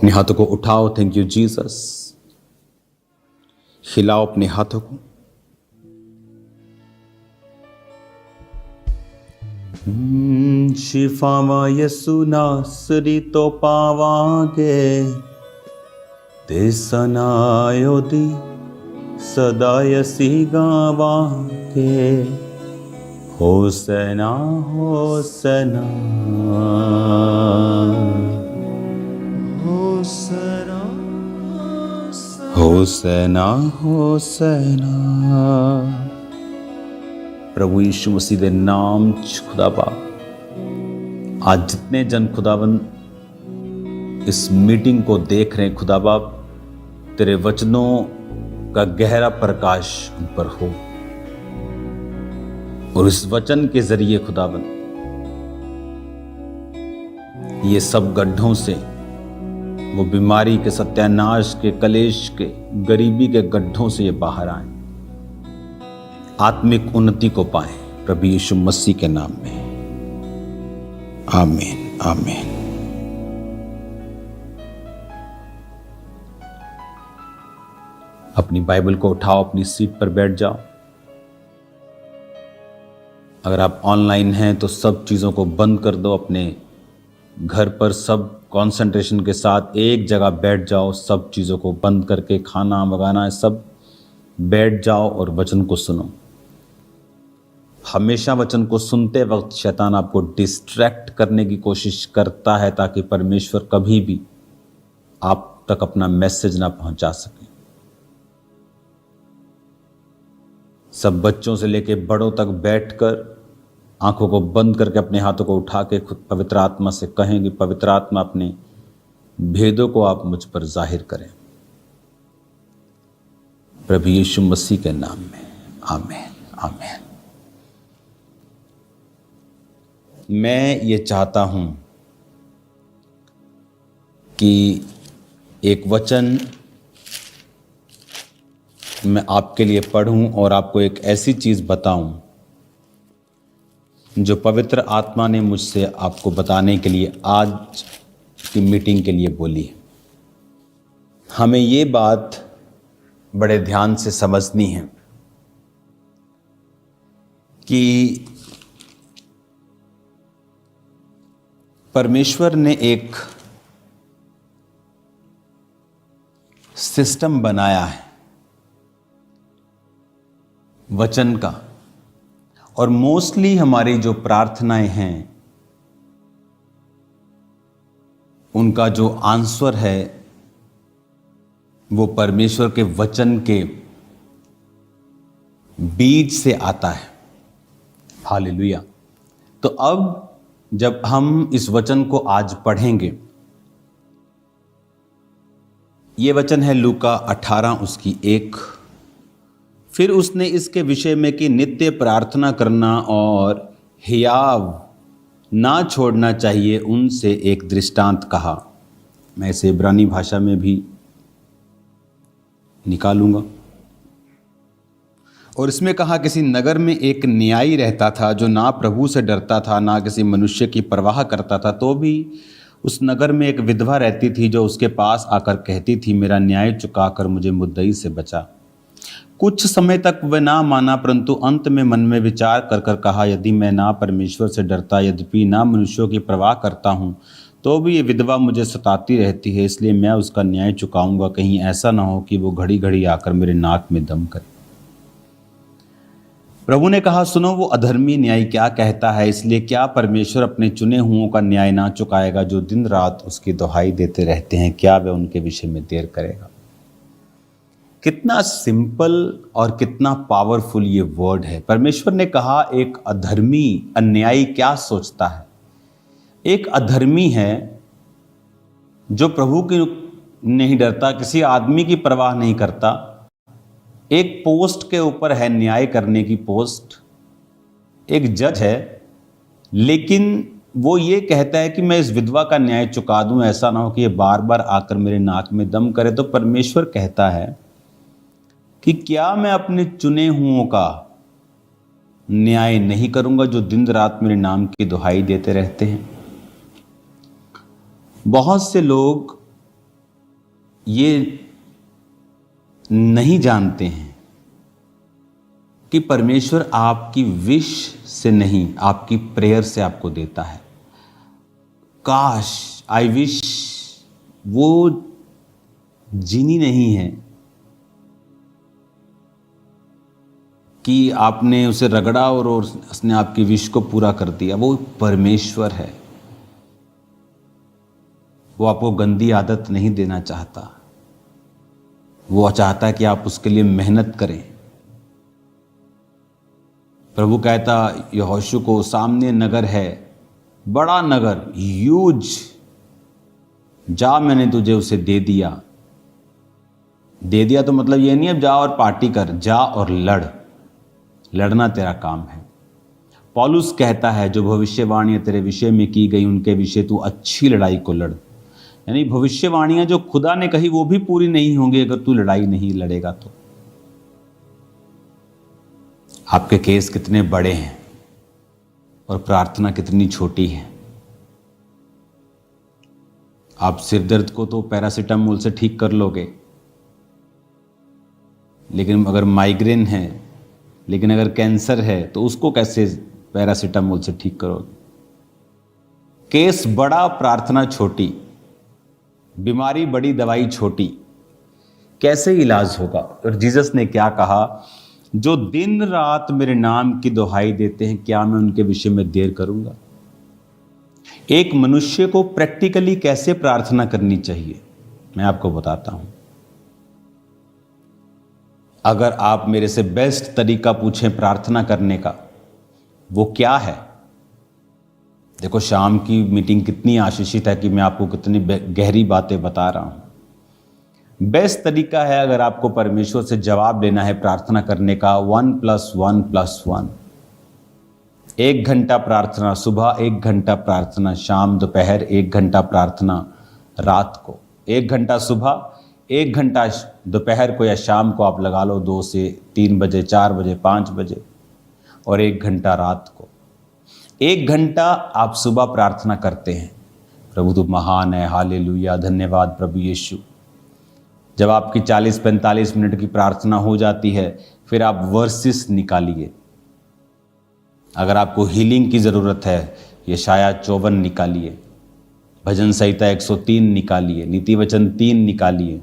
अपने हाथों को उठाओ। Thank you Jesus. हिलाओ अपने हाथों को। शिफावा यसु नासरी तो पावांगे, ते सनायोदी सदा यसी गावांगे। होसना होसना होसना होसना होसना। प्रभु यीशु मसीह दे नाम च खुदा बाप, आज जितने जन खुदावन इस मीटिंग को देख रहे हैं खुदा बाप, तेरे वचनों का गहरा प्रकाश उन पर हो और इस वचन के जरिए खुदावन ये सब गड्ढों से, वो बीमारी के, सत्यानाश के, कलेश के, गरीबी के गड्ढों से ये बाहर आए, आत्मिक उन्नति को पाए प्रभु यीशु मसीह के नाम में। आमीन आमीन। अपनी बाइबल को उठाओ, अपनी सीट पर बैठ जाओ। अगर आप ऑनलाइन हैं तो सब चीज़ों को बंद कर दो। अपने घर पर सब कंसंट्रेशन के साथ एक जगह बैठ जाओ। सब चीज़ों को बंद करके, खाना वगाना सब बैठ जाओ और वचन को सुनो। हमेशा वचन को सुनते वक्त शैतान आपको डिस्ट्रैक्ट करने की कोशिश करता है ताकि परमेश्वर कभी भी आप तक अपना मैसेज ना पहुंचा सके। सब बच्चों से लेके बड़ों तक बैठकर आंखों को बंद करके अपने हाथों को उठा के खुद पवित्र आत्मा से कहेंगे, पवित्र आत्मा अपने भेदों को आप मुझ पर जाहिर करें प्रभु यीशु मसीह के नाम में। आमीन आमीन। मैं ये चाहता हूं कि एक वचन मैं आपके लिए पढ़ूं और आपको एक ऐसी चीज़ बताऊं जो पवित्र आत्मा ने मुझसे आपको बताने के लिए आज की मीटिंग के लिए बोली। हमें ये बात बड़े ध्यान से समझनी है कि परमेश्वर ने एक सिस्टम बनाया है वचन का, और मोस्टली हमारी जो प्रार्थनाएं हैं उनका जो आंसर है वो परमेश्वर के वचन के बीज से आता है। हालेलुया। तो अब जब हम इस वचन को आज पढ़ेंगे, ये वचन है लूका 18 उसकी 1। फिर उसने इसके विषय में कि नित्य प्रार्थना करना और हियाव ना छोड़ना चाहिए उनसे एक दृष्टांत कहा। मैं इसे इब्रानी भाषा में भी निकालूंगा। और इसमें कहा, किसी नगर में एक न्यायी रहता था जो ना प्रभु से डरता था ना किसी मनुष्य की परवाह करता था। तो भी उस नगर में एक विधवा रहती थी जो उसके पास आकर कहती थी, मेरा न्याय चुकाकर मुझे मुद्दई से बचा। कुछ समय तक वह ना माना, परंतु अंत में मन में विचार कर कर कहा, यदि मैं ना परमेश्वर से डरता, यद्यपि ना मनुष्यों की परवाह करता हूँ, तो भी ये विधवा मुझे सताती रहती है, इसलिए मैं उसका न्याय चुकाऊंगा। कहीं ऐसा ना हो कि वो घड़ी घड़ी आकर मेरे नाक में दम करे। प्रभु ने कहा, सुनो, वो अधर्मी न्यायी क्या कहता है, इसलिए क्या परमेश्वर अपने चुने हुओं का न्याय ना चुकाएगा जो दिन रात उसकी दुहाई देते रहते हैं? क्या वह उनके विषय में देर करेगा? कितना सिंपल और कितना पावरफुल ये वर्ड है। परमेश्वर ने कहा, एक अधर्मी, अन्यायी क्या सोचता है? एक अधर्मी है जो प्रभु की नहीं डरता, किसी आदमी की परवाह नहीं करता। एक पोस्ट के ऊपर है, न्याय करने की पोस्ट, एक जज है, लेकिन वो ये कहता है कि मैं इस विधवा का न्याय चुका दूं, ऐसा ना हो कि ये बार बार आकर मेरे नाक में दम करे। तो परमेश्वर कहता है कि क्या मैं अपने चुने हुओं का न्याय नहीं करूंगा जो दिन रात मेरे नाम की दुहाई देते रहते हैं? बहुत से लोग ये नहीं जानते हैं कि परमेश्वर आपकी विश से नहीं, आपकी प्रेयर से आपको देता है। काश, आई विश वो जीनी नहीं है कि आपने उसे रगड़ा और उसने आपकी विश को पूरा कर दिया। वो परमेश्वर है, वो आपको गंदी आदत नहीं देना चाहता। वो चाहता है कि आप उसके लिए मेहनत करें। प्रभु कहता यहोशू को, सामने नगर है, बड़ा नगर, ह्यूज, जा, मैंने तुझे उसे दे दिया। दे दिया तो मतलब ये नहीं अब जा और पार्टी कर, जा और लड़ना तेरा काम है। पौलुस कहता है, जो भविष्यवाणियां तेरे विषय में की गई उनके विषय तू अच्छी लड़ाई को लड़। यानी भविष्यवाणियां जो खुदा ने कही वो भी पूरी नहीं होंगी अगर तू लड़ाई नहीं लड़ेगा तो। आपके केस कितने बड़े हैं और प्रार्थना कितनी छोटी है। आप सिर दर्द को तो पैरासीटामोल से ठीक कर लोगे, लेकिन अगर माइग्रेन है, लेकिन अगर कैंसर है तो उसको कैसे पैरासीटामोल से ठीक करोगे। केस बड़ा, प्रार्थना छोटी, बीमारी बड़ी, दवाई छोटी, कैसे इलाज होगा। और जीसस ने क्या कहा, जो दिन रात मेरे नाम की दुहाई देते हैं, क्या मैं उनके विषय में देर करूंगा। एक मनुष्य को प्रैक्टिकली कैसे प्रार्थना करनी चाहिए मैं आपको बताता हूं। अगर आप मेरे से बेस्ट तरीका पूछें प्रार्थना करने का, वो क्या है। देखो, शाम की मीटिंग कितनी आशीषित है कि मैं आपको कितनी गहरी बातें बता रहा हूं। बेस्ट तरीका है, अगर आपको परमेश्वर से जवाब लेना है प्रार्थना करने का, 1+1+1। 1 घंटा प्रार्थना सुबह, 1 घंटा प्रार्थना शाम, दोपहर 1 घंटा प्रार्थना रात को, 1 घंटा सुबह, 1 घंटा दोपहर को या शाम को आप लगा लो, 2 से 3 बजे, 4 बजे, 5 बजे, और 1 घंटा रात को। 1 घंटा आप सुबह प्रार्थना करते हैं, प्रभु तू महान है, हालेलुया, धन्यवाद प्रभु यीशु। जब आपकी 40-45 मिनट की प्रार्थना हो जाती है, फिर आप वर्सेस निकालिए। अगर आपको हीलिंग की ज़रूरत है, यशाया 54 निकालिए, भजन संहिता 103 निकालिए, नीति वचन 3 निकालिए।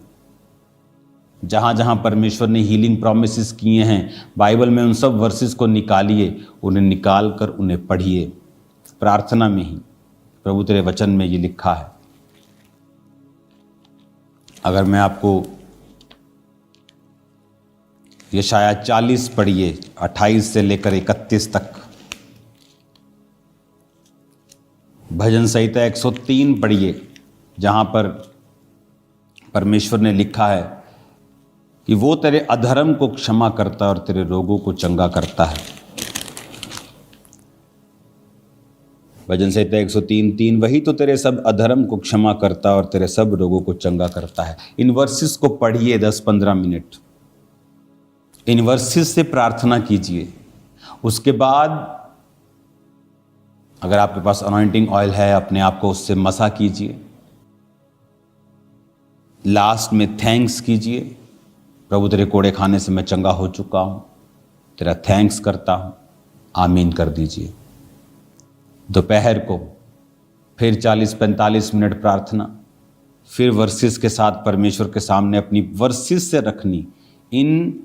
जहाँ जहाँ परमेश्वर ने हीलिंग प्रॉमिसेस किए हैं बाइबल में, उन सब वर्सेस को निकालिए, उन्हें निकाल कर उन्हें पढ़िए प्रार्थना में ही। प्रभु तेरे वचन में ये लिखा है। अगर मैं आपको यशाया 40 पढ़िए, 28 से लेकर 31 तक, भजन संहिता 103 पढ़िए, जहाँ पर परमेश्वर ने लिखा है कि वो तेरे अधर्म को क्षमा करता है और तेरे रोगों को चंगा करता है। भजन संहिता 103:3, वही तो तेरे सब अधर्म को क्षमा करता है और तेरे सब रोगों को चंगा करता है। इन वर्सेस को पढ़िए 10-15 मिनट, इन वर्सेस से प्रार्थना कीजिए। उसके बाद अगर आपके पास अनॉइंटिंग ऑयल है, अपने आप को उससे मसा कीजिए। लास्ट में थैंक्स कीजिए, प्रभु तेरे कोड़े खाने से मैं चंगा हो चुका हूँ, तेरा थैंक्स करता हूँ, आमीन कर दीजिए। दोपहर को फिर 40-45 मिनट प्रार्थना, फिर वर्सेस के साथ परमेश्वर के सामने अपनी वर्सेस से रखनी। इन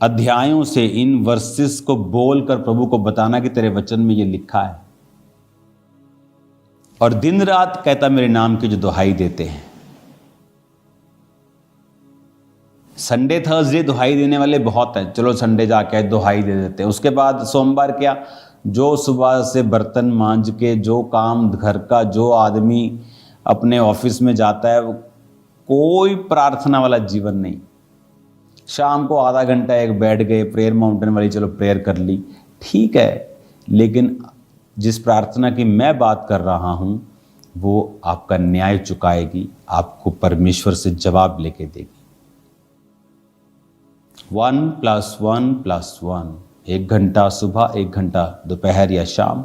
अध्यायों से, इन वर्सेस को बोलकर प्रभु को बताना कि तेरे वचन में ये लिखा है। और दिन रात कहता मेरे नाम की जो दुहाई देते हैं। संडे थर्सडे दुहाई देने वाले बहुत हैं, चलो संडे जाके दुहाई दे देते हैं। उसके बाद सोमवार क्या, जो सुबह से बर्तन मांज के, जो काम घर का, जो आदमी अपने ऑफिस में जाता है, कोई प्रार्थना वाला जीवन नहीं। शाम को आधा घंटा एक बैठ गए, प्रेयर माउंटेन वाली चलो प्रेयर कर ली, ठीक है, लेकिन जिस प्रार्थना की मैं बात कर रहा हूँ वो आपका न्याय चुकाएगी, आपको परमेश्वर से जवाब लेके देगी। 1+1+1, 1 घंटा सुबह, 1 घंटा दोपहर या शाम।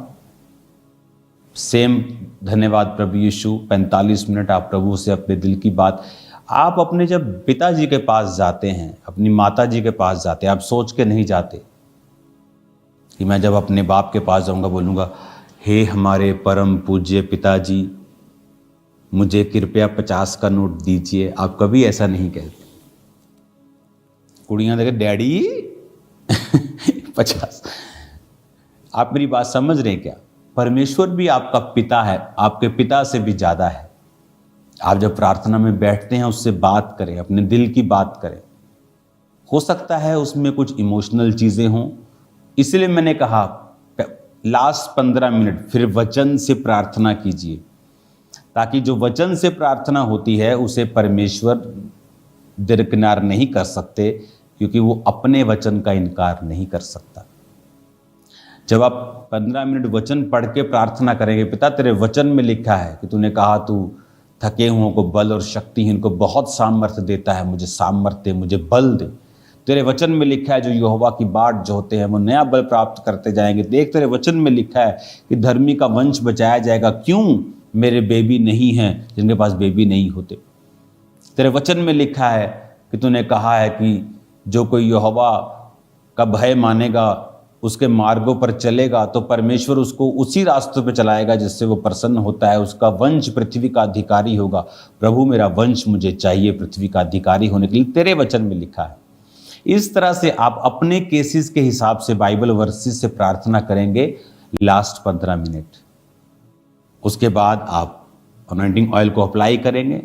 सेम धन्यवाद प्रभु यीशु, 45 मिनट आप प्रभु से अपने दिल की बात। आप अपने जब पिताजी के पास जाते हैं, अपनी माता जी के पास जाते हैं, आप सोच के नहीं जाते कि मैं जब अपने बाप के पास जाऊंगा बोलूँगा, हे हमारे परम पूज्य पिताजी, मुझे कृपया 50 का नोट दीजिए। आप कभी ऐसा नहीं कहते। कुड़ियाँ देखे, डैडी 50। आप मेरी बात समझ रहे हैं क्या? परमेश्वर भी आपका पिता है, आपके पिता से भी ज़्यादा है। आप जब प्रार्थना में बैठते हैं उससे बात करें, अपने दिल की बात करें। हो सकता है उसमें कुछ इमोशनल चीज़ें हों, इसलिए मैंने कहा लास्ट 15 मिनट फिर वचन से प्रार्थना कीजिए, ताकि जो वचन से प्रार्थना होती है उसे परमेश्वर दरकिनार नहीं कर सकते, क्योंकि वो अपने वचन का इनकार नहीं कर सकता। जब आप 15 मिनट वचन पढ़ के प्रार्थना करेंगे, पिता तेरे वचन में लिखा है कि तूने कहा तू थके हुओं को बल और शक्तिहीन को बहुत सामर्थ्य देता है, मुझे सामर्थ्य, मुझे बल दे। तेरे वचन में लिखा है जो यहोवा की बाट जोहते हैं वो नया बल प्राप्त करते जाएंगे। देख, तेरे वचन में लिखा है कि धर्मी का वंश बचाया जाएगा। क्यों? मेरे बेबी नहीं हैं जिनके पास बेबी नहीं होते। तेरे वचन में लिखा है कि तूने कहा है कि जो कोई यहोवा का भय मानेगा, उसके मार्गों पर चलेगा, तो परमेश्वर उसको उसी रास्तों पे चलाएगा जिससे वो प्रसन्न होता है। उसका वंश पृथ्वी का अधिकारी होगा। प्रभु, मेरा वंश मुझे चाहिए पृथ्वी का अधिकारी होने के लिए, तेरे वचन में लिखा है। इस तरह से आप अपने केसेस के हिसाब से बाइबल वर्सेस से प्रार्थना करेंगे लास्ट 15 मिनट। उसके बाद आप अनॉइंटिंग ऑयल को अप्लाई करेंगे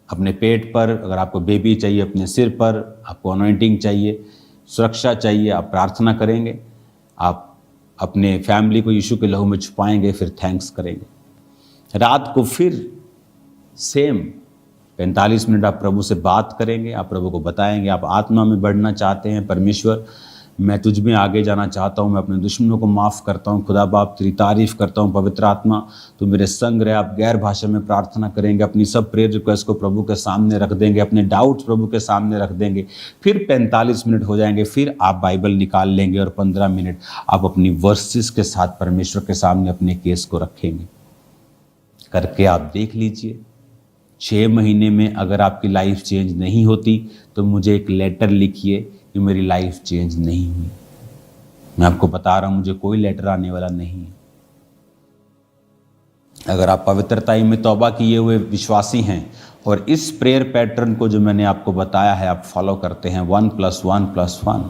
अपने पेट पर। अगर आपको बेबी चाहिए, अपने सिर पर, आपको अनॉइंटिंग चाहिए, सुरक्षा चाहिए, आप प्रार्थना करेंगे। आप अपने फैमिली को यीशु के लहू में छुपाएंगे, फिर थैंक्स करेंगे। रात को फिर सेम 45 मिनट आप प्रभु से बात करेंगे। आप प्रभु को बताएंगे आप आत्मा में बढ़ना चाहते हैं। परमेश्वर, मैं तुझ में आगे जाना चाहता हूँ, मैं अपने दुश्मनों को माफ़ करता हूँ। खुदा बाप, तेरी तारीफ़ करता हूँ। पवित्र आत्मा, तो मेरे संग रहे। आप गैर भाषा में प्रार्थना करेंगे, अपनी सब प्रेयर रिक्वेस्ट को प्रभु के सामने रख देंगे, अपने डाउट्स प्रभु के सामने रख देंगे। फिर 45 मिनट हो जाएंगे, फिर आप बाइबल निकाल लेंगे और 15 मिनट आप अपनी वर्सेस के साथ परमेश्वर के सामने अपने केस को रखेंगे। करके आप देख लीजिए, 6 महीने में अगर आपकी लाइफ चेंज नहीं होती तो मुझे एक लेटर लिखिए कि मेरी लाइफ चेंज नहीं हुई। मैं आपको बता रहा हूं, मुझे कोई लेटर आने वाला नहीं है। अगर आप पवित्रताई में तौबा किए हुए विश्वासी हैं और इस प्रेयर पैटर्न को जो मैंने आपको बताया है आप फॉलो करते हैं, 1+1+1,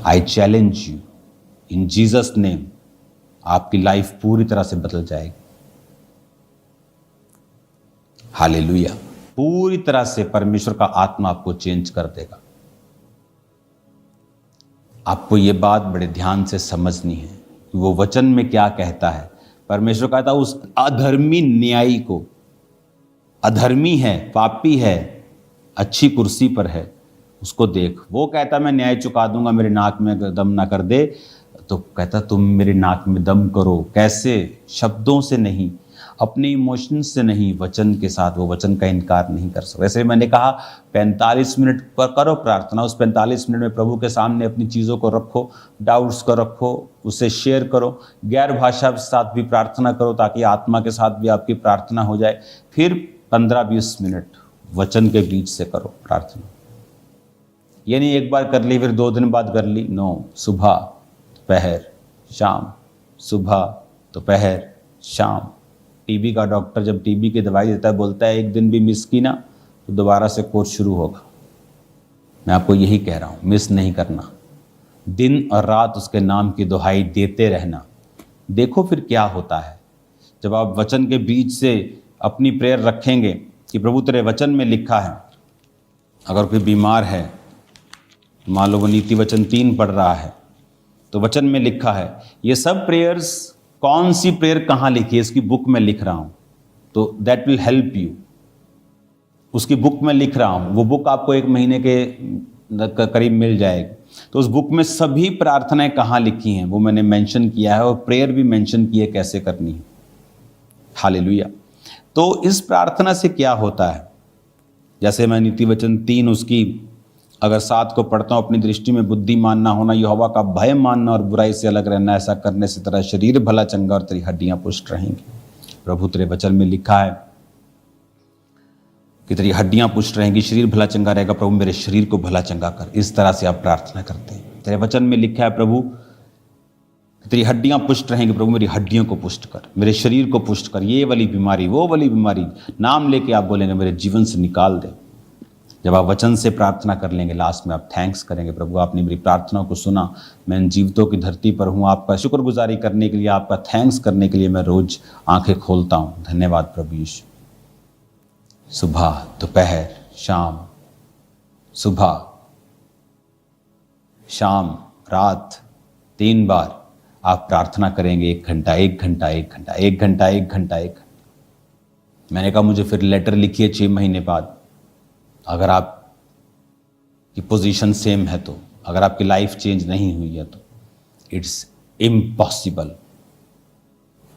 I challenge you in Jesus name, आपकी लाइफ पूरी तरह से बदल जाएगी। हालेलुया। पूरी तरह से परमेश्वर का आत्मा आपको चेंज कर देगा। आपको ये बात बड़े ध्यान से समझनी है कि वो वचन में क्या कहता है। परमेश्वर कहता है उस अधर्मी न्यायी को, अधर्मी है, पापी है, अच्छी कुर्सी पर है, उसको देख। वो कहता मैं न्याय चुका दूंगा, मेरे नाक में दम ना कर दे। तो कहता तुम मेरे नाक में दम करो। कैसे? शब्दों से नहीं, अपने इमोशंस से नहीं, वचन के साथ। वो वचन का इनकार नहीं कर सकते। वैसे मैंने कहा 45 मिनट पर करो प्रार्थना। उस 45 मिनट में प्रभु के सामने अपनी चीज़ों को रखो, डाउट्स को रखो, उससे शेयर करो, गैर भाषा के साथ भी प्रार्थना करो ताकि आत्मा के साथ भी आपकी प्रार्थना हो जाए। फिर 15-20 मिनट वचन के बीच से करो प्रार्थना। ये नहीं एक बार कर ली फिर 2 दिन बाद कर ली। नो, सुबह, दोपहर, शाम, सुबह, दोपहर, शाम। टीबी का डॉक्टर जब टीबी की दवाई देता है बोलता है एक दिन भी मिस की ना तो दोबारा से कोर्स शुरू होगा। मैं आपको यही कह रहा हूँ, मिस नहीं करना, दिन और रात उसके नाम की दुहाई देते रहना। देखो फिर क्या होता है जब आप वचन के बीच से अपनी प्रेयर रखेंगे कि प्रभु तेरे वचन में लिखा है। अगर कोई बीमार है, मान लो वो नीति वचन 3 पढ़ रहा है, तो वचन में लिखा है। ये सब प्रेयर्स, कौन सी प्रेयर कहाँ लिखी है इसकी बुक में लिख रहा हूँ, तो दैट विल हेल्प यू। उसकी बुक में लिख रहा हूँ, वो बुक आपको 1 महीने के करीब मिल जाएगी। तो उस बुक में सभी प्रार्थनाएं कहाँ लिखी हैं वो मैंने मेंशन किया है और प्रेयर भी मेंशन की है कैसे करनी है। हालेलुया। तो इस प्रार्थना से क्या होता है, जैसे मैं नीति वचन 3 उसकी अगर 7 को पढ़ता हूँ, अपनी दृष्टि में बुद्धिमान ना होना, यहोवा का भय मानना और बुराई से अलग रहना, ऐसा करने से तेरा शरीर भला चंगा और तेरी हड्डियां पुष्ट रहेंगी। प्रभु तेरे वचन में लिखा है कि तेरी हड्डियां पुष्ट रहेंगी, शरीर भला चंगा रहेगा, प्रभु मेरे शरीर को भला चंगा कर। इस तरह से आप प्रार्थना करते हैं। तेरे वचन में लिखा है प्रभु कि तेरी हड्डियां पुष्ट रहेंगी, प्रभु मेरी हड्डियों को पुष्ट कर, मेरे शरीर को पुष्ट कर, ये वाली बीमारी वो वाली बीमारी नाम लेके आप बोलेंगे मेरे जीवन से निकाल दे। जब आप वचन से प्रार्थना कर लेंगे, लास्ट में आप थैंक्स करेंगे, प्रभु आपने मेरी प्रार्थनाओं को सुना, मैं इन जीवितों की धरती पर हूँ, आपका शुक्रगुजारी करने के लिए, आपका थैंक्स करने के लिए मैं रोज आंखें खोलता हूँ। धन्यवाद प्रभु यीशु। सुबह, दोपहर, शाम, सुबह, शाम, रात 3 बार आप प्रार्थना करेंगे। 1 घंटा 1 घंटा 1 घंटा 1 घंटा 1 घंटा 1 घंटा। मैंने कहा मुझे फिर लेटर लिखिए 6 महीने बाद, अगर आपकी पोजीशन सेम है तो, अगर आपकी लाइफ चेंज नहीं हुई है तो। It's impossible.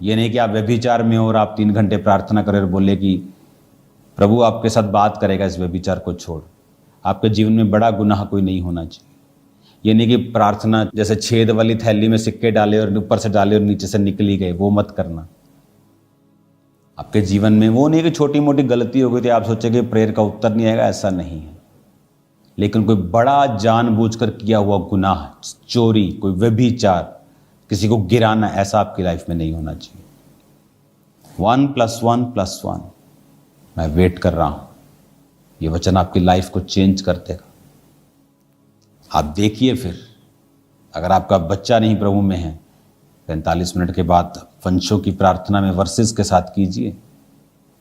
ये नहीं कि आप व्यभिचार में हो और आप 3 घंटे प्रार्थना करें और बोले कि प्रभु आपके साथ बात करेगा इस व्यभिचार को छोड़। आपके जीवन में बड़ा गुनाह कोई नहीं होना चाहिए। ये नहीं कि प्रार्थना जैसे छेद वाली थैली में सिक्के डाले और ऊपर से डाले और नीचे से निकली गए, वो मत करना। आपके जीवन में वो नहीं कि छोटी मोटी गलती हो गई थी आप सोचे कि प्रेयर का उत्तर नहीं आएगा, ऐसा नहीं है। लेकिन कोई बड़ा जानबूझकर किया हुआ गुनाह, चोरी, कोई व्यभिचार, किसी को गिराना, ऐसा आपकी लाइफ में नहीं होना चाहिए। 1+1+1। मैं वेट कर रहा हूं, ये वचन आपकी लाइफ को चेंज कर देगा। आप देखिए फिर, अगर आपका बच्चा नहीं प्रभु में है, 45 मिनट के बाद वंशों की प्रार्थना में वर्सेस के साथ कीजिए।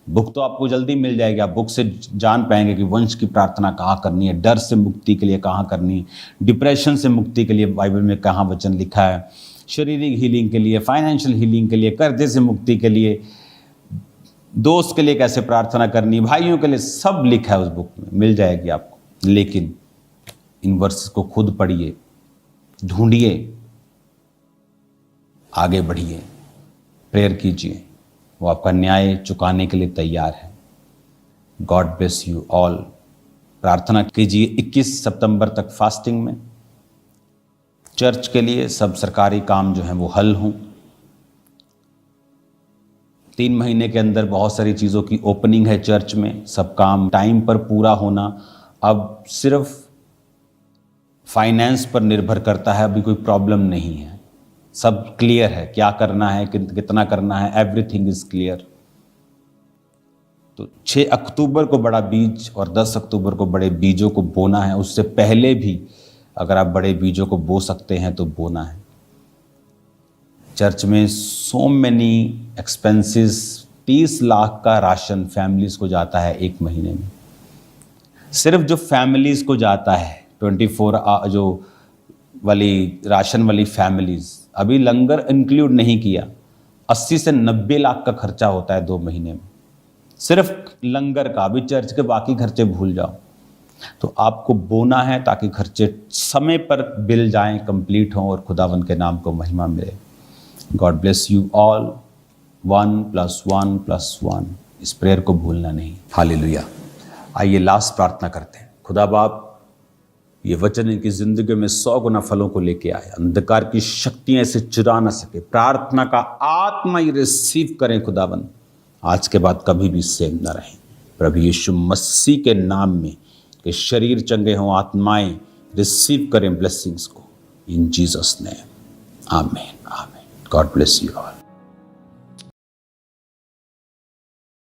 बुक तो आपको जल्दी मिल जाएगी, आप बुक से जान पाएंगे कि वंश की प्रार्थना कहाँ करनी है, डर से मुक्ति के लिए कहाँ करनी है, डिप्रेशन से मुक्ति के लिए बाइबल में कहाँ वचन लिखा है, शारीरिक हीलिंग के लिए, फाइनेंशियल हीलिंग के लिए, कर्जे से मुक्ति के लिए, दोस्त के लिए कैसे प्रार्थना करनी, भाइयों के लिए, सब लिखा है उस बुक में, मिल जाएगी आपको। लेकिन इन वर्सेस को खुद पढ़िए, ढूंढिए, आगे बढ़िए, प्रेयर कीजिए, वो आपका न्याय चुकाने के लिए तैयार है। God bless you all. प्रार्थना कीजिए 21 सितंबर तक फास्टिंग में, चर्च के लिए सब सरकारी काम जो है वो हल हों। 3 महीने के अंदर बहुत सारी चीज़ों की ओपनिंग है चर्च में, सब काम टाइम पर पूरा होना। अब सिर्फ फाइनेंस पर निर्भर करता है, अभी कोई प्रॉब्लम नहीं है, सब क्लियर है, क्या करना है, कितना करना है, एवरीथिंग इज क्लियर। तो 6 अक्टूबर को बड़ा बीज और 10 अक्टूबर को बड़े बीजों को बोना है। उससे पहले भी अगर आप बड़े बीजों को बो सकते हैं तो बोना है। चर्च में सो मेनी एक्सपेंसेस, 30 लाख का राशन फैमिलीज को जाता है 1 महीने में। सिर्फ जो फैमिलीज को जाता है 24 जो वाली राशन वाली फैमिलीज, अभी लंगर इंक्लूड नहीं किया, 80 से 90 लाख का खर्चा होता है 2 महीने में, सिर्फ लंगर का। अभी चर्च के बाकी खर्चे भूल जाओ। तो आपको बोना है ताकि खर्चे समय पर बिल जाएं, कंप्लीट हों और खुदावन के नाम को महिमा मिले। God bless you all. 1+1+1। इस प्रेयर को भूलना नहीं। हालेलुया। आइए लास्ट प्रार्थना करते हैं। खुदा बाप, ये वचन इनकी जिंदगी में 100 गुना फलों को लेके आए। अंधकार की शक्तियां इसे चुरा ना सके। प्रार्थना का आत्मा ही रिसीव करें खुदावन, आज के बाद कभी भी सेम न रहें। प्रभु यीशु मसीह के नाम में कि शरीर चंगे हों, आत्माएं रिसीव करें ब्लेसिंग्स को, इन जीसस नेम, आमीन आमीन। God bless you all.